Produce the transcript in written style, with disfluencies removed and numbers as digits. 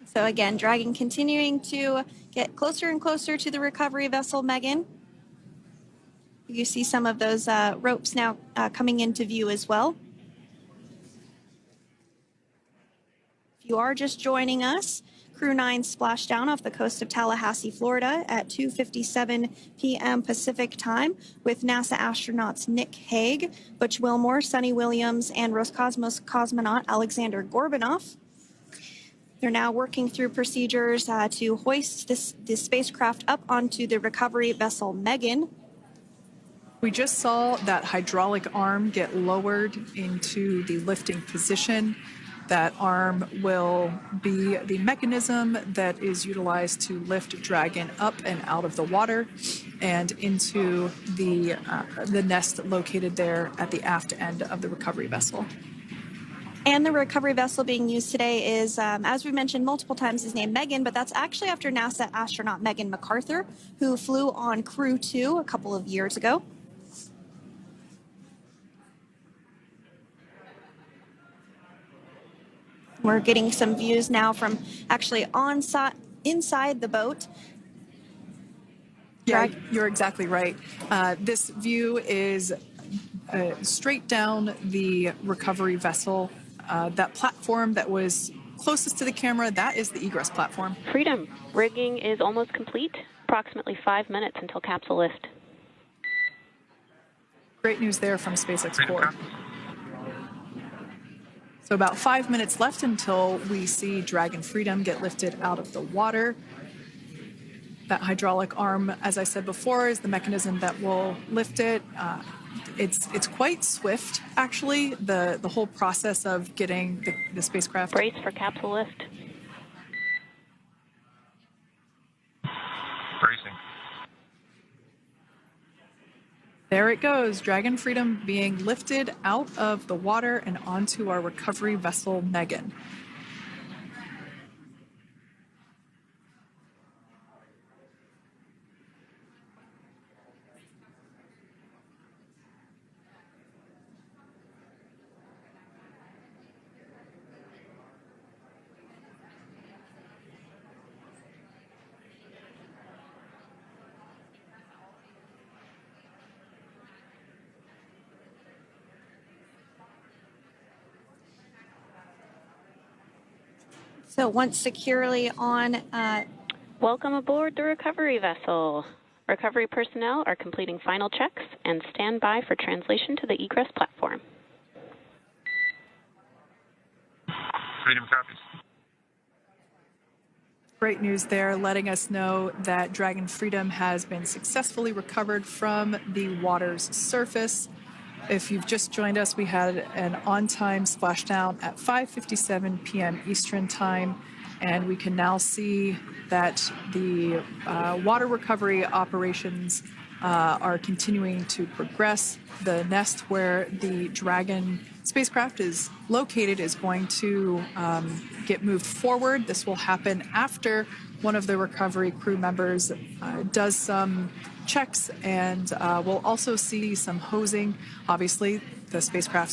So again, Dragon continuing to get closer and closer to the recovery vessel, Megan. You see some of those ropes now coming into view as well. If you are just joining us, Crew 9 splashed down off the coast of Tallahassee, Florida at 2:57 p.m. Pacific time with NASA astronauts Nick Hague, Butch Wilmore, Sonny Williams, and Roscosmos cosmonaut Alexander Gorbanov. They're now working through procedures to hoist this spacecraft up onto the recovery vessel Megan. We just saw that hydraulic arm get lowered into the lifting position. That arm will be the mechanism that is utilized to lift Dragon up and out of the water and into the nest located there at the aft end of the recovery vessel. And the recovery vessel being used today is, as we mentioned multiple times, is named Megan, but that's actually after NASA astronaut Megan McArthur, who flew on Crew 2 a couple of years ago. We're getting some views now from actually inside the boat. Yeah, you're exactly right. This view is straight down the recovery vessel. That platform that was closest to the camera, that is the egress platform. Freedom, rigging is almost complete. Approximately 5 minutes until capsule lift. Great news there from SpaceX 4. So about 5 minutes left until we see Dragon Freedom get lifted out of the water. That hydraulic arm, as I said before, is the mechanism that will lift it. It's quite swift, actually, the whole process of getting the spacecraft. Brace for capsule lift. Bracing. There it goes, Dragon Freedom being lifted out of the water and onto our recovery vessel, Megan. So once securely on... Welcome aboard the recovery vessel. Recovery personnel are completing final checks and stand by for translation to the egress platform. Freedom copies. Great news there, letting us know that Dragon Freedom has been successfully recovered from the water's surface. If you've just joined us, we had an on-time splashdown at 5:57 p.m. Eastern Time, and we can now see that the water recovery operations are continuing to progress. The nest where the Dragon spacecraft is located is going to get moved forward. This will happen after one of the recovery crew members does some checks, and we'll also see some hosing. Obviously, the spacecraft